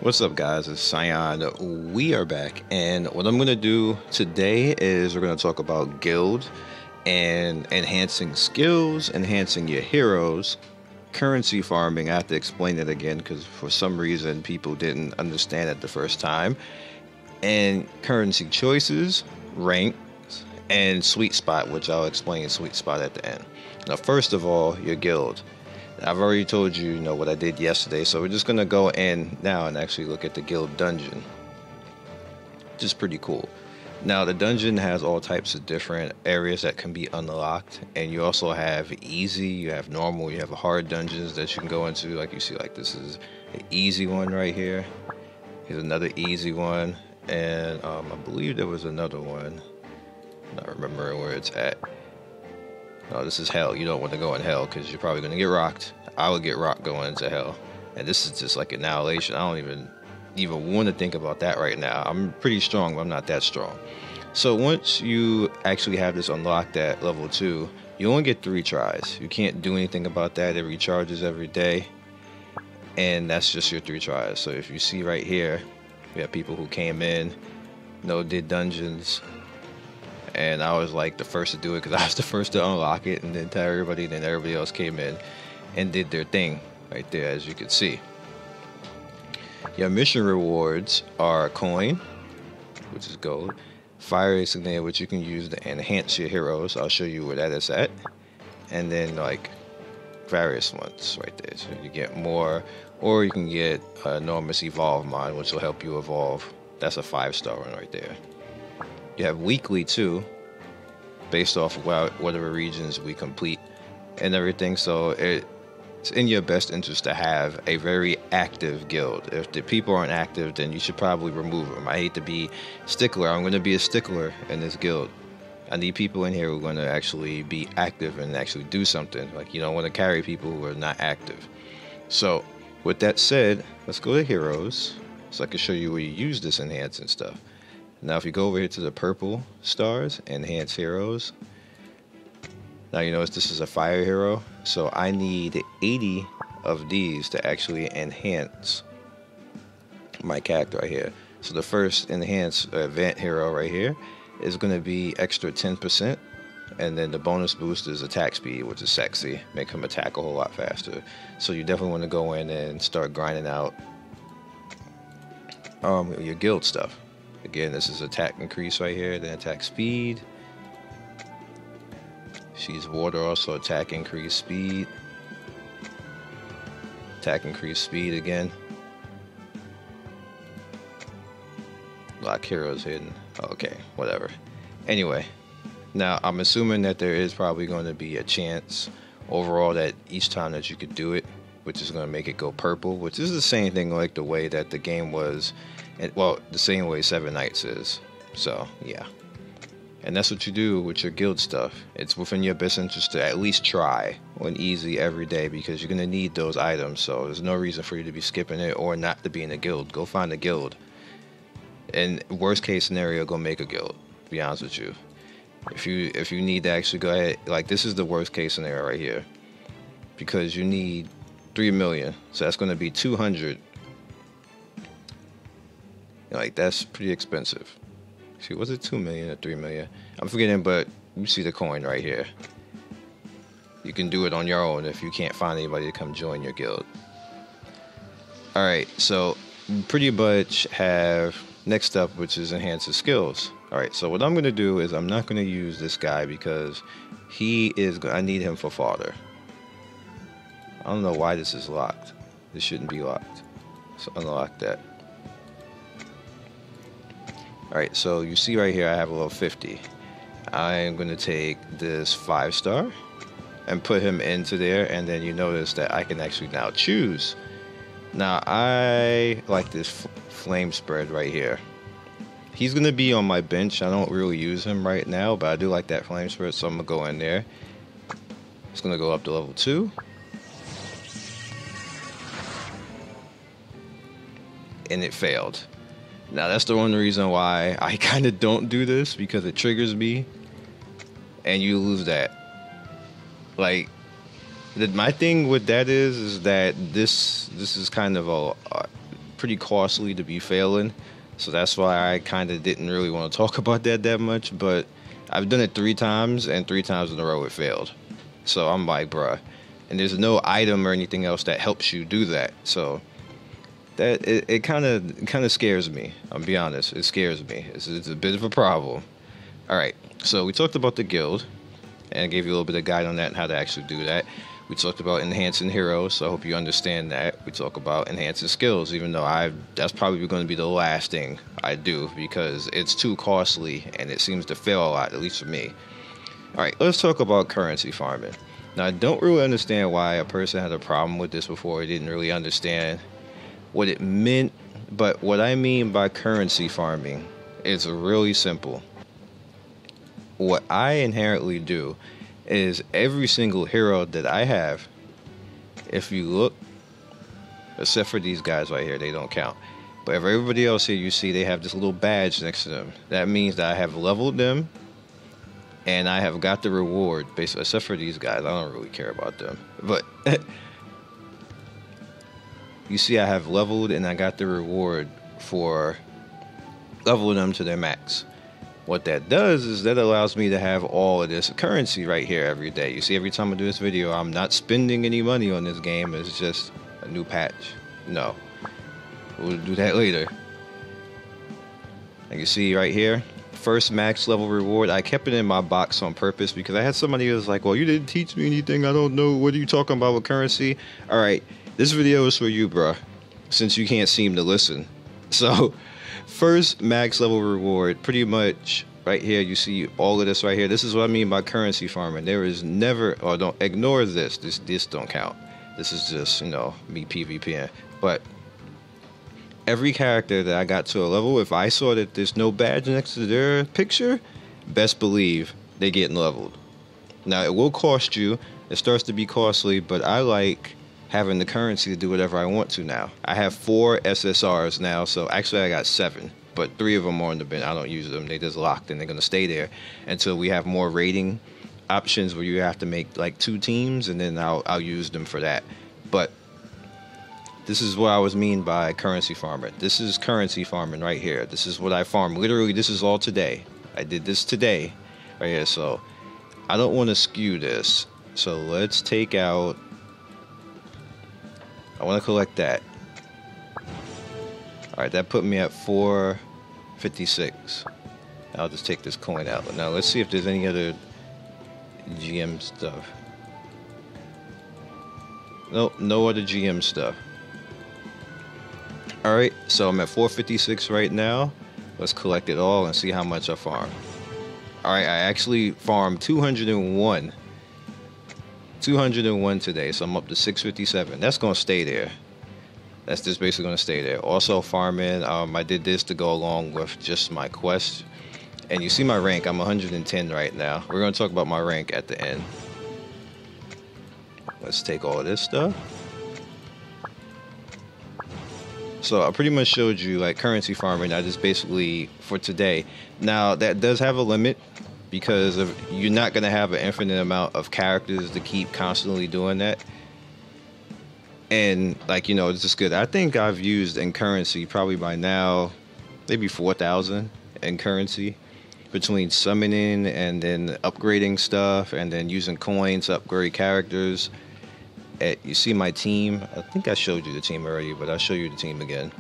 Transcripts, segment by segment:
What's up, guys? It's Scion. We are back, and what I'm going to do today is we're going to talk about guild and enhancing skills, enhancing your heroes, currency farming. I have to explain it again because for some reason people didn't understand it the first time, and currency choices, ranks, and sweet spot, which I'll explain sweet spot at the end. Now, first of all, your guild. I've already told you, what I did yesterday, so we're just going to go in now and actually look at the guild dungeon, which is pretty cool. Now, the dungeon has all types of different areas that can be unlocked, and you also have easy, you have normal, you have hard dungeons that you can go into. Like you see, like this is an easy one right here. Here's another easy one, and I believe there was another one. I'm not remembering where it's at. No, this is hell. You don't want to go in hell because you're probably going to get rocked. I would get rocked going into hell. And this is just like annihilation. I don't even want to think about that right now. I'm pretty strong, but I'm not that strong. So once you actually have this unlocked at level 2, you only get 3 tries. You can't do anything about that. It recharges every day. And that's just your 3 tries. So if you see right here, we have people who came in, did dungeons. And I was like the first to do it because I was the first to unlock it and then tell everybody. Then everybody else came in and did their thing right there, as you can see. Your mission rewards are coin, which is gold, fire insignia, which you can use to enhance your heroes. I'll show you where that is at. And then like various ones right there. So you get more, or you can get enormous evolve mine, which will help you evolve. That's a 5-star one right there. You have weekly too, based off of whatever regions we complete and everything. So it's in your best interest to have a very active guild. If the people aren't active, then you should probably remove them. I hate to be stickler. I'm going to be a stickler in this guild. I need people in here who are going to actually be active and actually do something. Like, you don't want to carry people who are not active. So with that said, let's go to heroes so I can show you where you use this enhancing stuff. Now, if you go over here to the purple stars, enhance heroes. Now, you notice this is a fire hero. So I need 80 of these to actually enhance my character right here. So the first enhanced event hero right here is going to be extra 10%. And then the bonus boost is attack speed, which is sexy. Make him attack a whole lot faster. So you definitely want to go in and start grinding out your guild stuff. Again, this is attack increase right here, then attack speed. She's water, also attack increase speed. Attack increase speed again. Lock heroes hidden. Okay, whatever. Anyway, now I'm assuming that there is probably going to be a chance overall that each time that you could do it, which is going to make it go purple, which is the same thing like the way that the game was. Well, the same way 7 Nights is. So, yeah. And that's what you do with your guild stuff. It's within your best interest to at least try on easy every day because you're going to need those items. So there's no reason for you to be skipping it or not to be in a guild. Go find a guild. And worst case scenario, go make a guild, to be honest with you. If you need to actually go ahead, like this is the worst case scenario right here. Because you need 3 million. So that's going to be 200. Like, that's pretty expensive. See, was it 2 million or 3 million? I'm forgetting, but you see the coin right here. You can do it on your own if you can't find anybody to come join your guild. Alright, so pretty much have next up, which is enhance the skills. Alright, so what I'm going to do is I'm not going to use this guy because I need him for fodder. I don't know why this is locked. This shouldn't be locked. So unlock that. Alright, so you see right here I have a level 50. I am going to take this 5-star and put him into there, and then you notice that I can actually now choose. Now I like this flame spread right here. He's going to be on my bench. I don't really use him right now, but I do like that flame spread, so I'm going to go in there. It's going to go up to level 2. And it failed. Now that's the one reason why I kind of don't do this, because it triggers me and you lose that. Like, my thing with that is that this is kind of a pretty costly to be failing. So that's why I kind of didn't really want to talk about that much. But I've done it 3 times, and 3 times in a row it failed. So I'm like, bruh. And there's no item or anything else that helps you do that. So that it kind of scares me. I'll be honest. It scares me. It's a bit of a problem. All right. So we talked about the guild, and I gave you a little bit of guide on that and how to actually do that. We talked about enhancing heroes, so I hope you understand that. We talk about enhancing skills, even though that's probably going to be the last thing I do because it's too costly and it seems to fail a lot, at least for me. All right, let's talk about currency farming. Now, I don't really understand why a person had a problem with this before. I didn't really understand what it meant, but what I mean by currency farming is really simple. What I inherently do is every single hero that I have, if you look, except for these guys right here, they don't count. But if everybody else here, you see they have this little badge next to them. That means that I have leveled them, and I have got the reward, basically, except for these guys. I don't really care about them. But you see I have leveled, and I got the reward for leveling them to their max. What that does is that allows me to have all of this currency right here every day. You see, every time I do this video, I'm not spending any money on this game. It's just a new patch. No. We'll do that later. And you see right here, first max level reward. I kept it in my box on purpose because I had somebody who was like, well, you didn't teach me anything. I don't know. What are you talking about with currency? All right. This video is for you, bruh, since you can't seem to listen. So, first max level reward, pretty much right here, you see all of this right here. This is what I mean by currency farming. There is never, or don't ignore this. This don't count. This is just, me PvPing. But every character that I got to a level, if I saw that there's no badge next to their picture, best believe they getting leveled. Now, it will cost you. It starts to be costly, but I like having the currency to do whatever I want to now. I have 4 SSRs now, so actually I got 7, but 3 of them are in the bin. I don't use them. They just locked, and they're going to stay there until we have more rating options where you have to make like 2 teams, and then I'll use them for that. But this is what I was mean by currency farming. This is currency farming right here. This is what I farm. Literally, this is all today. I did this today right here, so I don't want to skew this. So let's take out, I want to collect that. Alright, that put me at 456. I'll just take this coin out. Now let's see if there's any other GM stuff. Nope, no other GM stuff. Alright, so I'm at 456 right now. Let's collect it all and see how much I farm. Alright, I actually farmed 201. 201 today, so I'm up to 657. That's going to stay there. That's just basically going to stay there. Also farming, I did this to go along with just my quest. And you see my rank, I'm 110 right now. We're going to talk about my rank at the end. Let's take all of this stuff. So I pretty much showed you like currency farming. I just basically for today. Now that does have a limit, because you're not going to have an infinite amount of characters to keep constantly doing that. And like, it's just good. I think I've used in currency probably by now maybe 4,000 in currency, between summoning and then upgrading stuff and then using coins to upgrade characters. You see my team. I think I showed you the team already, but I'll show you the team again.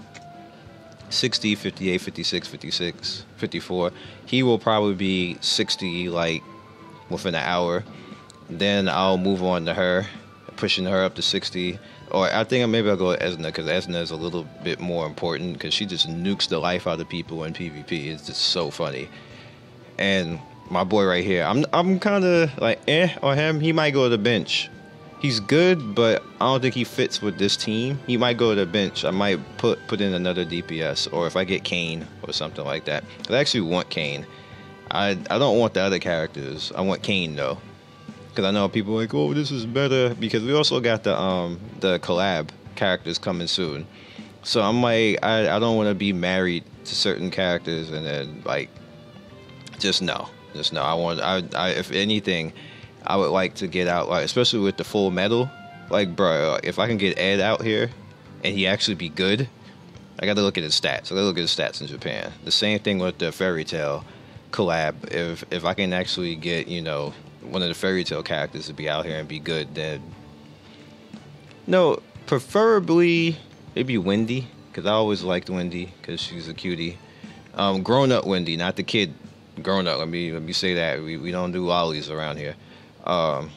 60, 58, 56, 56, 54. He will probably be 60 like within an hour. Then I'll move on to her, pushing her up to 60. Or I think maybe I'll go with Esna, because Esna is a little bit more important because she just nukes the life out of people in PvP. It's just so funny. And my boy right here, I'm kind of like on him. He might go to the bench. He's good, but I don't think he fits with this team. He might go to the bench. I might put in another DPS, or if I get Kane or something like that. I actually want Kane. I don't want the other characters. I want Kane though, because I know people are like, oh, this is better, because we also got the collab characters coming soon. So I'm like, I don't want to be married to certain characters and then like, just no. I if anything, I would like to get out, like, especially with the full metal. Like, bro, if I can get Ed out here and he actually be good, I got to look at his stats. I got to look at his stats in Japan. The same thing with the Fairy Tail collab. If I can actually get, you know, one of the Fairy Tail characters to be out here and be good, then no, preferably maybe Wendy, because I always liked Wendy because she's a cutie. Grown up Wendy, not the kid. Grown up. Let me say that we don't do lollies around here. I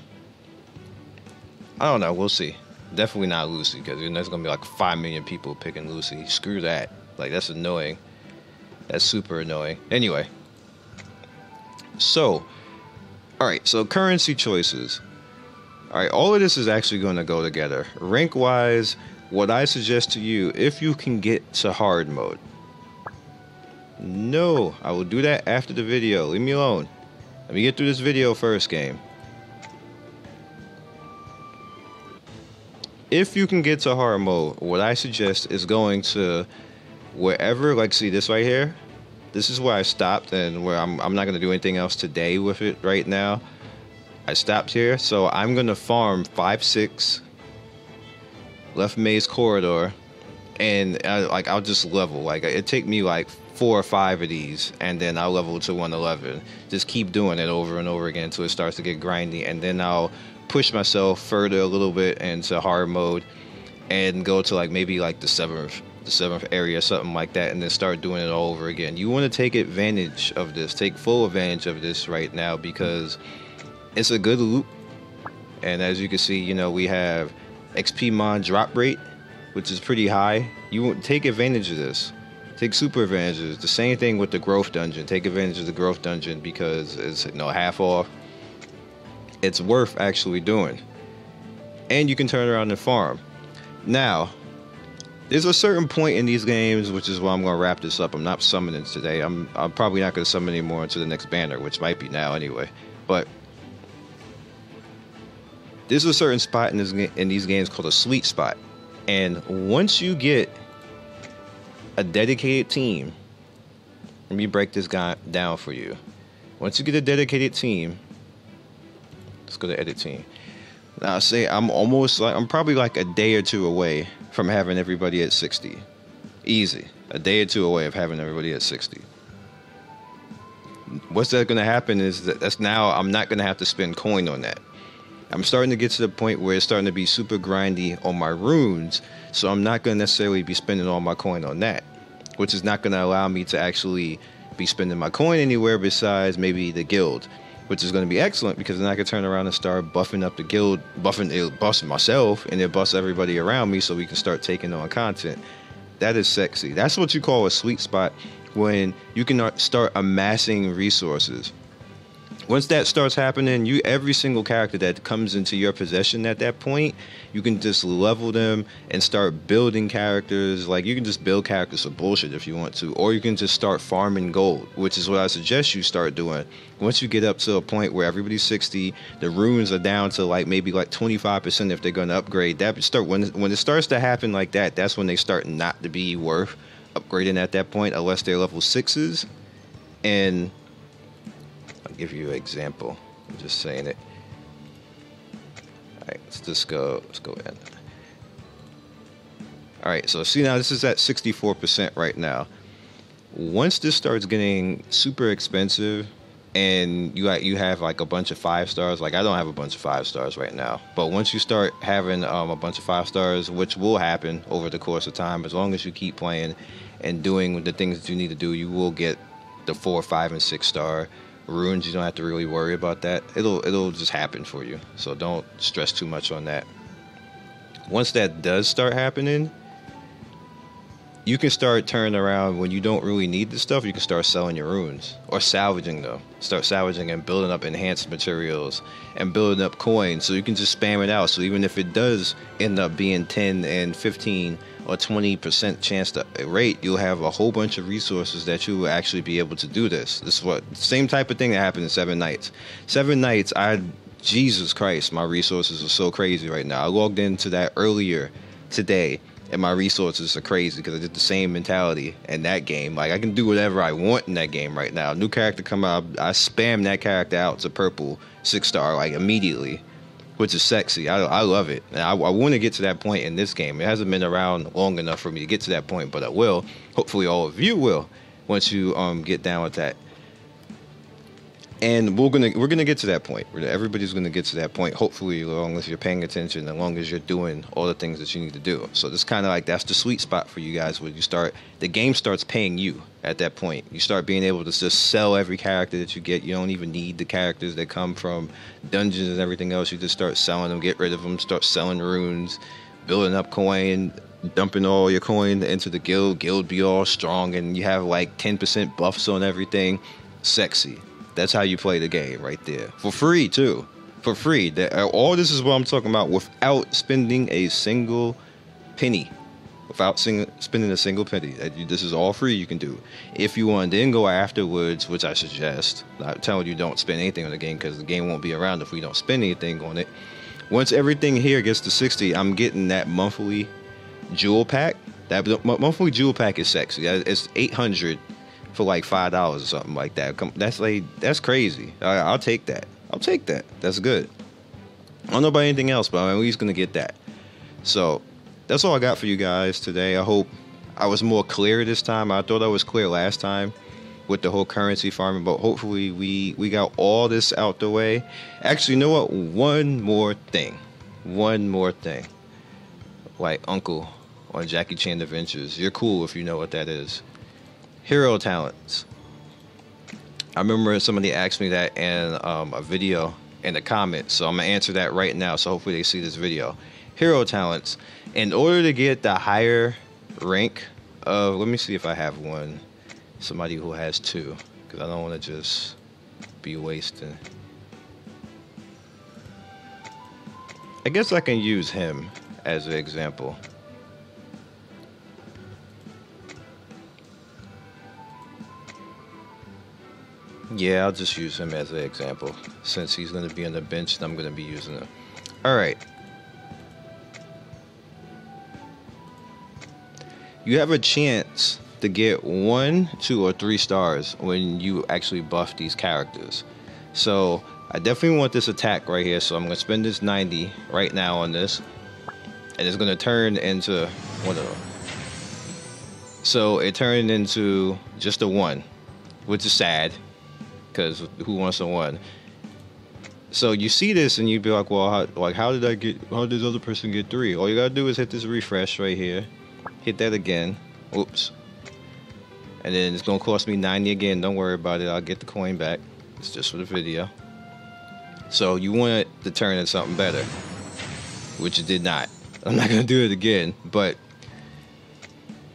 don't know. We'll see. Definitely not Lucy, because there's gonna be like 5 million people picking Lucy. Screw that. Like, that's annoying. That's super annoying. Anyway. So, alright, so currency choices. Alright, all of this is actually going to go together. Rank-wise, what I suggest to you, if you can get to hard mode. No, I will do that after the video. Leave me alone. Let me get through this video first, game. If you can get to hard mode, what I suggest is going to wherever, like, see this right here? This is where I stopped, and where I'm not going to do anything else today with it right now. I stopped here, so I'm going to farm 5-6 left maze corridor, and I'll just level. Like, it take me like 4 or 5 of these, and then I'll level to 111. Just keep doing it over and over again until it starts to get grindy, and then I'll push myself further a little bit into hard mode and go to like maybe like the seventh area, something like that, and then start doing it all over again. You want to take advantage of this, take full advantage of this right now, because it's a good loop. And as you can see, you know, we have XP mon drop rate, which is pretty high. You want to take advantage of this. Take super advantages. The same thing with the growth dungeon. Take advantage of the growth dungeon because it's, you know, half off. It's worth actually doing. And you can turn around and farm. Now, there's a certain point in these games, which is why I'm going to wrap this up. I'm not summoning today. I'm probably not going to summon anymore until the next banner, which might be now anyway. But there's a certain spot in these games called a sweet spot. And once you get a dedicated team, let me break this guy down for you. Once you get a dedicated team, let's go to edit team. Now, say I'm probably like a day or two away from having everybody at 60. Easy. A day or two away of having everybody at 60. What's that going to happen is that's now I'm not going to have to spend coin on that. I'm starting to get to the point where it's starting to be super grindy on my runes, so I'm not going to necessarily be spending all my coin on that, which is not going to allow me to actually be spending my coin anywhere besides maybe the guild, which is going to be excellent because then I can turn around and start buffing up the guild, it'll bust myself and it'll bust everybody around me so we can start taking on content. That is sexy. That's what you call a sweet spot, when you can start amassing resources. Once that starts happening, every single character that comes into your possession at that point, you can just level them and start building characters. Like, you can just build characters for bullshit if you want to, or you can just start farming gold, which is what I suggest you start doing. Once you get up to a point where everybody's 60, the runes are down to like maybe like 25% if they're going to upgrade. When it starts to happen like that, that's when they start not to be worth upgrading at that point, unless they're level 6s. And I'll give you an example. I'm just saying it. Alright, let's go in. Alright, so see, now this is at 64% right now. Once this starts getting super expensive and you have like a bunch of 5 stars, like I don't have a bunch of 5 stars right now, but once you start having a bunch of 5 stars, which will happen over the course of time, as long as you keep playing and doing the things that you need to do, you will get the 4, 5, and 6 star runes. You don't have to really worry about that. It'll just happen for you, so don't stress too much on that. Once that does start happening, you can start turning around. When you don't really need the stuff, you can start selling your runes or salvaging them. Start salvaging and building up enhanced materials and building up coins, so you can just spam it out. So even if it does end up being 10 and 15 or 20% chance to rate, you'll have a whole bunch of resources that you will actually be able to do this. This is what same type of thing that happened in 7 Nights. 7 Nights, Jesus Christ, my resources are so crazy right now. I logged into that earlier today, and my resources are crazy because I did the same mentality in that game. Like, I can do whatever I want in that game right now. New character come out, I spam that character out to purple 6 star like immediately. which is sexy. I love it. And I want to get to that point in this game. It hasn't been around long enough for me to get to that point, but I will. Hopefully all of you will once you get down with that. And we're gonna get to that point. Everybody's gonna get to that point. Hopefully, as long as you're paying attention, as long as you're doing all the things that you need to do. So this kind of like that's the sweet spot for you guys. When the game starts paying you at that point. You start being able to just sell every character that you get. You don't even need the characters that come from dungeons and everything else. You just start selling them, get rid of them, start selling runes, building up coin, dumping all your coin into the guild. Guild be all strong, and you have like 10% buffs on everything. Sexy. That's how you play the game right there. For free, too. For free. All this is what I'm talking about without spending a single penny. Without spending a single penny. This is all free you can do. If you want to then go afterwards, which I suggest. I'm telling you don't spend anything on the game because the game won't be around if we don't spend anything on it. Once everything here gets to 60, I'm getting that monthly jewel pack. That monthly jewel pack is sexy. It's 800 for like $5 or something like that. That's crazy. I'll take that. I'll take that. That's good. I don't know about anything else, but I'm at least gonna get that. So that's all I got for you guys today. I hope I was more clear this time. I thought I was clear last time with the whole currency farming, but hopefully we got all this out the way. Actually, you know what? One more thing. Like Uncle on Jackie Chan Adventures. You're cool if you know what that is. Hero talents. I remember somebody asked me that in a video in the comments, so I'm gonna answer that right now. So hopefully they see this video. Hero talents. In order to get the higher rank of, let me see if I have one. Somebody who has two, because I don't want to just be wasting. I guess I can use him as an example. Yeah, I'll just use him as an example. Since he's going to be on the bench, I'm going to be using him. Alright. You have a chance to get 1, 2, or 3 stars when you actually buff these characters. So, I definitely want this attack right here. So, I'm going to spend this 90 right now on this. And it's going to turn into one of them. So, it turned into just a 1, which is sad. Because who wants a 1? So you see this and you'd be like, well, how did this other person get 3? All you gotta do is hit this refresh right here, hit that again, oops, and then it's gonna cost me 90 again. Don't worry about it, I'll get the coin back. It's just for the video. So you want it to turn into something better, which it did not. I'm not gonna do it again, but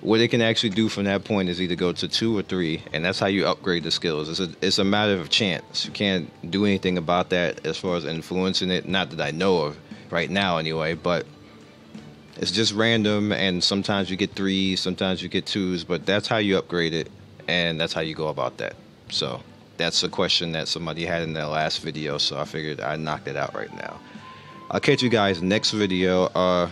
what it can actually do from that point is either go to 2 or 3, and that's how you upgrade the skills. It's a matter of chance. You can't do anything about that as far as influencing it. Not that I know of right now anyway, but it's just random, and sometimes you get 3s, sometimes you get 2s, but that's how you upgrade it, and that's how you go about that. So that's a question that somebody had in their last video, so I figured I'd knock it out right now. I'll catch you guys next video.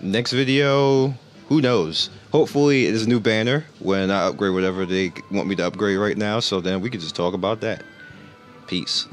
Next video, who knows? Hopefully it is a new banner when I upgrade whatever they want me to upgrade right now, so then we can just talk about that. Peace.